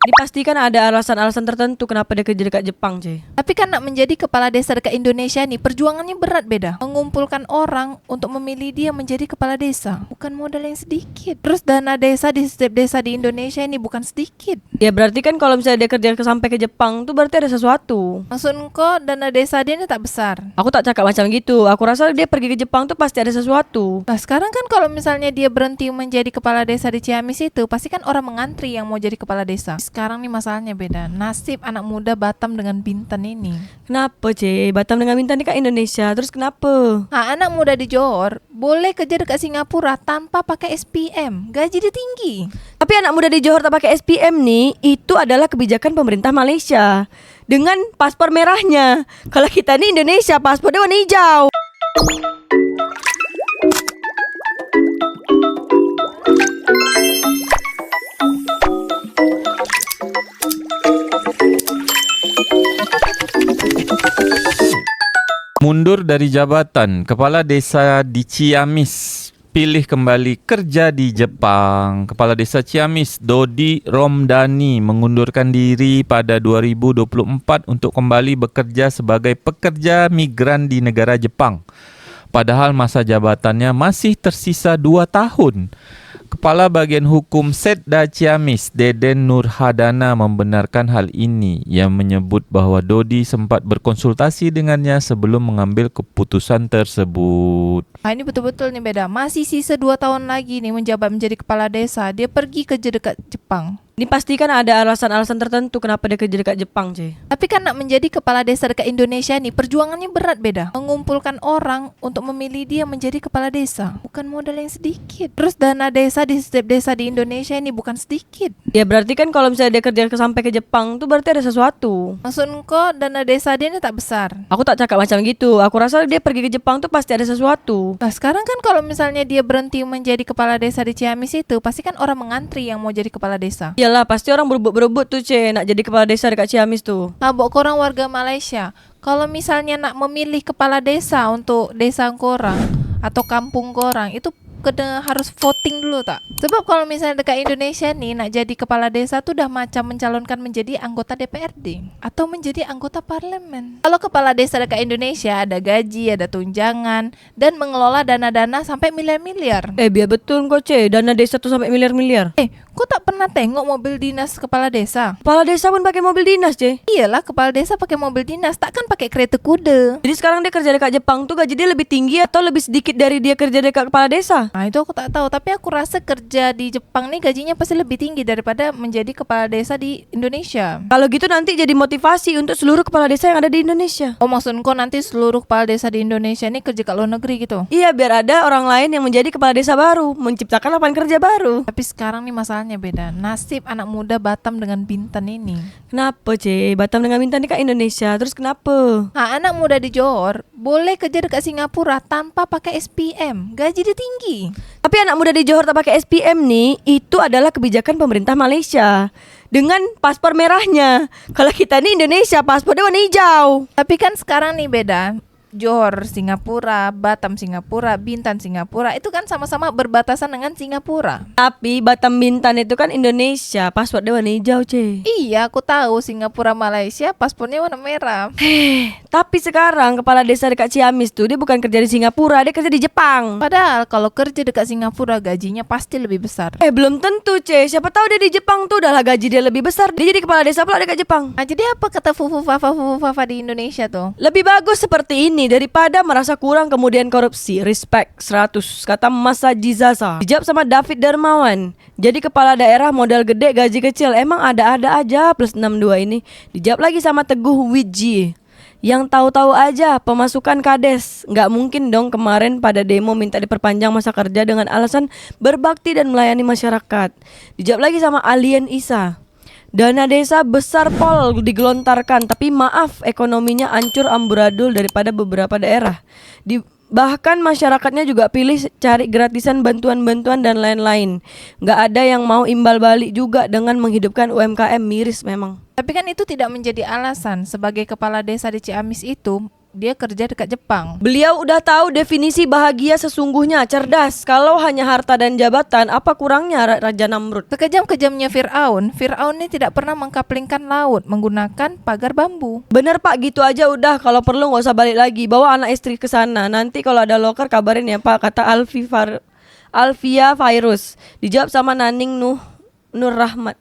Dipastikan ada alasan-alasan tertentu kenapa dia kerja dekat Jepang, cuy. Tapi kan nak menjadi kepala desa dekat Indonesia nih, perjuangannya berat beda. Mengumpulkan orang untuk memilih dia menjadi kepala desa, bukan modal yang sedikit. Terus dana desa di setiap desa di Indonesia ini bukan sedikit. Ya berarti kan kalau misalnya dia kerja sampai ke Jepang tuh berarti ada sesuatu. Maksud kau dana desa dia ini tak besar? Aku tak cakap macam gitu. Aku rasa dia pergi ke Jepang tuh pasti ada sesuatu. Nah sekarang kan kalau misalnya dia berhenti menjadi kepala desa di Ciamis itu, pasti kan orang mengantri yang mau jadi kepala desa. Sekarang nih masalahnya beda. Nasib anak muda Batam dengan Bintan ini. Kenapa, Cek? Batam dengan Bintan dekat Indonesia. Terus kenapa? Nah, anak muda di Johor boleh kerja dekat Singapura tanpa pakai SPM. Gaji dia tinggi. Tapi anak muda di Johor tak pakai SPM nih, itu adalah kebijakan pemerintah Malaysia. Dengan paspor merahnya. Kalau kita nih Indonesia, paspornya warna hijau. Mundur dari jabatan Kepala Desa di Ciamis, pilih kembali kerja di Jepang. Kepala Desa Ciamis, Dodi Romdani, mengundurkan diri pada 2024 untuk kembali bekerja sebagai pekerja migran di negara Jepang. Padahal masa jabatannya masih tersisa 2 tahun. Kepala Bagian Hukum Setda Ciamis, Deden Nurhadana, membenarkan hal ini. Ia menyebut bahawa Dodi sempat berkonsultasi dengannya sebelum mengambil keputusan tersebut. Nah, ini betul-betul nih beda. Masih sisa 2 tahun lagi nih menjabat menjadi kepala desa. Dia pergi kerja dekat Jepang. Dipastikan ada alasan-alasan tertentu kenapa dia kerja dekat Jepang, cuy. Tapi kan nak menjadi kepala desa dekat Indonesia nih, perjuangannya berat beda. Mengumpulkan orang untuk memilih dia menjadi kepala desa, bukan modal yang sedikit. Terus dana desa di setiap desa di Indonesia ini bukan sedikit. Ya berarti kan kalau misalnya dia kerja sampai ke Jepang tuh berarti ada sesuatu. Maksud kau dana desa dia ini tak besar? Aku tak cakap macam gitu. Aku rasa dia pergi ke Jepang tuh pasti ada sesuatu. Nah sekarang kan kalau misalnya dia berhenti menjadi kepala desa di Ciamis itu, pasti kan orang mengantri yang mau jadi kepala desa. Iyalah, pasti orang berebut-berebut tuh, Cek, nak jadi kepala desa dekat Ciamis tuh. Nah, buat korang warga Malaysia, kalau misalnya nak memilih kepala desa untuk desa korang atau kampung korang, itu kena harus voting dulu tak? Sebab kalau misalnya dekat Indonesia nih nak jadi kepala desa tuh udah macam mencalonkan menjadi anggota DPRD atau menjadi anggota parlemen. Kalau kepala desa dekat Indonesia ada gaji, ada tunjangan, dan mengelola dana-dana sampai miliar-miliar. Biar betul kok, Cek, dana desa tuh sampai miliar-miliar. Kau tak pernah tengok mobil dinas kepala desa? Kepala desa pun pakai mobil dinas, Cek. Iyalah, kepala desa pakai mobil dinas, takkan pakai kereta kuda. Jadi sekarang dia kerja dekat Jepang tuh gaji dia lebih tinggi atau lebih sedikit dari dia kerja dekat kepala desa? Nah itu aku tak tahu, tapi aku rasa kerja di Jepang nih gajinya pasti lebih tinggi daripada menjadi kepala desa di Indonesia. Kalau gitu nanti jadi motivasi untuk seluruh kepala desa yang ada di Indonesia. Oh maksud kau nanti seluruh kepala desa di Indonesia nih kerja ke luar negeri gitu? Iya, biar ada orang lain yang menjadi kepala desa baru, menciptakan lapangan kerja baru. Tapi sekarang nih masalahnya beda. Nasib anak muda Batam dengan Bintan ini. Kenapa, Cek? Batam dengan Bintan dekat Indonesia. Terus kenapa? Nah, anak muda di Johor boleh kerja dekat Singapura tanpa pakai SPM. Gaji dia tinggi. Tapi anak muda di Johor tak pakai SPM nih, itu adalah kebijakan pemerintah Malaysia. Dengan paspor merahnya. Kalau kita nih Indonesia, paspornya warna hijau. Tapi kan sekarang nih beda. Johor Singapura, Batam Singapura, Bintan Singapura, itu kan sama-sama berbatasan dengan Singapura. Tapi Batam Bintan itu kan Indonesia, paspornya warna hijau, Cek. Iya, aku tahu Singapura Malaysia paspornya warna merah. Tapi sekarang kepala desa dekat Ciamis tuh dia bukan kerja di Singapura, dia kerja di Jepang. Padahal kalau kerja dekat Singapura gajinya pasti lebih besar. Belum tentu, Cek. Siapa tahu dia di Jepang tuh udahlah gaji dia lebih besar. Dia jadi kepala desa pula dekat Jepang. Nah, jadi apa kata Fufu Fafa di Indonesia tuh? Lebih bagus seperti ini daripada merasa kurang kemudian korupsi. Respect 100, kata Mas Haji Zaza. Dijawab sama David Darmawan. Jadi kepala daerah modal gede gaji kecil, emang ada-ada aja plus 62 ini. Dijawab lagi sama Teguh Wiji. Yang tahu-tahu aja pemasukan kades. Nggak mungkin dong kemarin pada demo minta diperpanjang masa kerja dengan alasan berbakti dan melayani masyarakat. Dijawab lagi sama Alien Isa. Dana desa besar pol digelontarkan, tapi maaf ekonominya hancur amburadul daripada beberapa daerah. Bahkan masyarakatnya juga pilih cari gratisan bantuan-bantuan dan lain-lain. Nggak ada yang mau imbal balik juga dengan menghidupkan UMKM, miris memang. Tapi kan itu tidak menjadi alasan sebagai kepala desa di Ciamis itu dia kerja dekat Jepang. Beliau udah tahu definisi bahagia sesungguhnya, cerdas. Kalau hanya harta dan jabatan, apa kurangnya Raja Namrud? Sekejam-kejamnya Fir'aun ini tidak pernah mengkaplingkan laut menggunakan pagar bambu. Bener Pak, gitu aja udah. Kalau perlu nggak usah balik lagi. Bawa anak istri ke sana. Nanti kalau ada loker kabarin ya Pak, kata Alfia Virus. Dijawab sama Naning Nur Rahmat.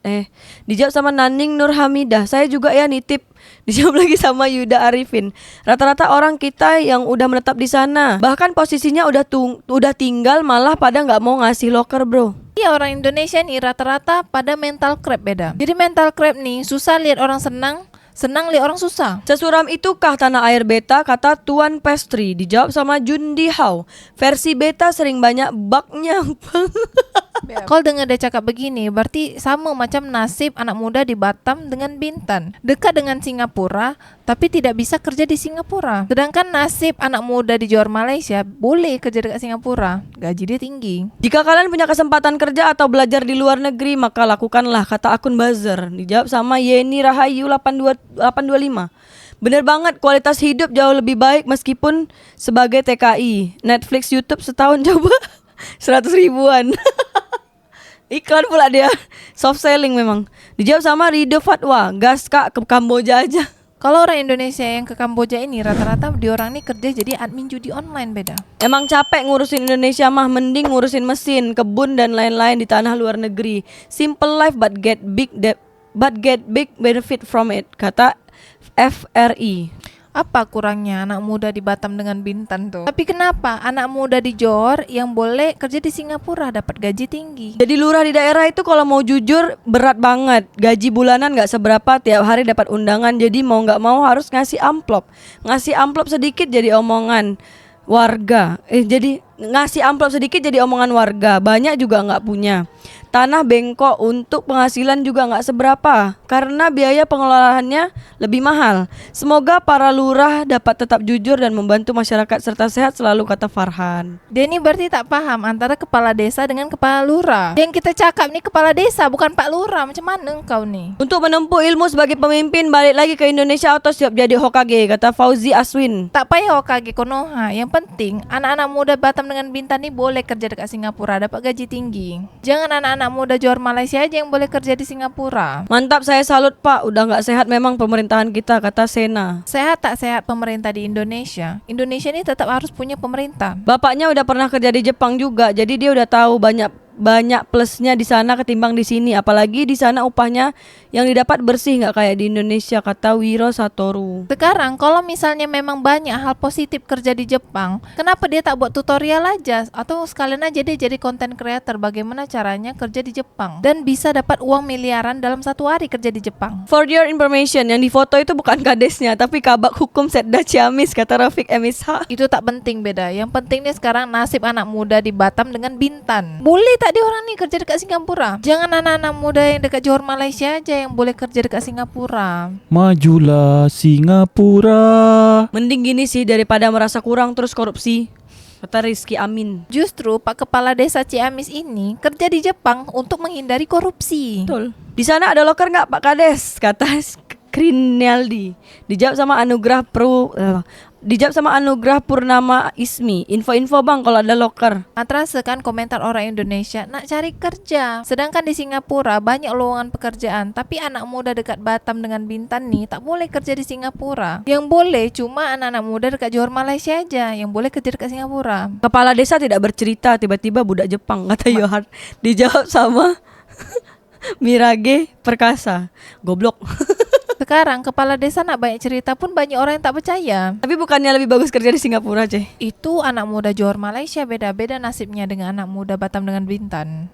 Dijawab sama Naning Nur Hamidah. Saya juga ya nitip. Dijawab lagi sama Yuda Arifin. Rata-rata orang kita yang udah menetap di sana, bahkan posisinya udah tinggal malah pada nggak mau ngasih loker bro. Iya, orang Indonesia nih rata-rata pada mental crab beda. Jadi mental crab nih susah lihat orang senang lihat orang susah. Sesuram itukah tanah air beta, kata Tuan Pastry. Dijawab sama Jundi Hao. Versi beta sering banyak bugnya. Kalau dengar dia cakap begini, berarti sama macam nasib anak muda di Batam dengan Bintan. Dekat dengan Singapura, tapi tidak bisa kerja di Singapura. Sedangkan nasib anak muda di Johor Malaysia boleh kerja dekat Singapura. Gaji dia tinggi. Jika kalian punya kesempatan kerja atau belajar di luar negeri, maka lakukanlah, kata akun buzzer. Dijawab sama Yeni Rahayu 825. Bener banget, kualitas hidup jauh lebih baik meskipun sebagai TKI. Netflix, YouTube setahun coba 100 ribuan. Iklan pula dia. Soft selling memang. Dijawab sama Rido Fatwa. Gas kak, ke Kamboja aja. Kalau orang Indonesia yang ke Kamboja ini rata-rata di orang ini kerja jadi admin judi online beda. Emang capek ngurusin Indonesia mah, mending ngurusin mesin, kebun dan lain-lain di tanah luar negeri. Simple life but get big benefit from it, kata FRI. Apa kurangnya anak muda di Batam dengan Bintan tuh? Tapi kenapa anak muda di Johor yang boleh kerja di Singapura dapat gaji tinggi? Jadi lurah di daerah itu kalau mau jujur berat banget. Gaji bulanan gak seberapa, tiap hari dapat undangan. Jadi mau gak mau harus ngasih amplop. Ngasih amplop sedikit jadi omongan warga. Jadi ngasih amplop sedikit jadi omongan warga. Banyak juga gak punya. Tanah bengkok untuk penghasilan juga nggak seberapa karena biaya pengelolaannya lebih mahal. Semoga para lurah dapat tetap jujur dan membantu masyarakat serta sehat selalu, kata Farhan. Dia ini berarti tak paham antara kepala desa dengan kepala lurah. Yang kita cakap nih kepala desa bukan Pak Lurah. Macam mana engkau nih? Untuk menempuh ilmu sebagai pemimpin, balik lagi ke Indonesia atau siap jadi Hokage, kata Fauzi Aswin. Tak payah Hokage Konoha. Yang penting anak-anak muda Batam dengan Bintan nih boleh kerja dekat Singapura dapat gaji tinggi. Jangan anak muda Johor Malaysia aja yang boleh kerja di Singapura. Mantap, saya salut Pak. Udah gak sehat memang pemerintahan kita, kata Sena. Sehat tak sehat pemerintah di Indonesia, Indonesia ini tetap harus punya pemerintah. Bapaknya udah pernah kerja di Jepang juga, jadi dia udah tahu banyak plusnya di sana ketimbang di sini. Apalagi di sana upahnya yang didapat bersih, nggak kayak di Indonesia, kata Wiro Satoru. Sekarang kalau misalnya memang banyak hal positif kerja di Jepang, kenapa dia tak buat tutorial aja atau sekalian aja dia jadi content creator bagaimana caranya kerja di Jepang dan bisa dapat uang miliaran dalam satu hari kerja di Jepang. For your information, yang difoto itu bukan kadesnya tapi kabak hukum Setda Ciamis, kata Rafiq MSH. Itu tak penting beda. Yang penting nih sekarang nasib anak muda di Batam dengan Bintan. Boleh tak dia orang nih kerja dekat Singapura? Jangan anak-anak muda yang dekat Johor Malaysia aja yang boleh kerja dekat Singapura. Majulah Singapura. Mending gini sih daripada merasa kurang terus korupsi, kata Rizky Amin. Justru Pak Kepala Desa Ciamis ini kerja di Jepang untuk menghindari korupsi. Betul. Di sana ada loker nggak Pak Kades, kata Krineldi. Dijawab sama Anugrah Purnama Ismi. Info bang kalau ada loker. Terasa kan komentar orang Indonesia nak cari kerja. Sedangkan di Singapura banyak lowongan pekerjaan, tapi anak muda dekat Batam dengan Bintan nih tak boleh kerja di Singapura. Yang boleh cuma anak-anak muda dekat Johor Malaysia aja yang boleh kerja dekat Singapura. Kepala desa tidak bercerita, tiba-tiba budak Jepang, kata Yohan. Dijawab sama Mirage Perkasa. Goblok. Sekarang kepala desa nak banyak cerita pun banyak orang yang tak percaya. Tapi bukannya lebih bagus kerja di Singapura, Ceh? Itu anak muda Johor Malaysia beda-beda nasibnya dengan anak muda Batam dengan Bintan.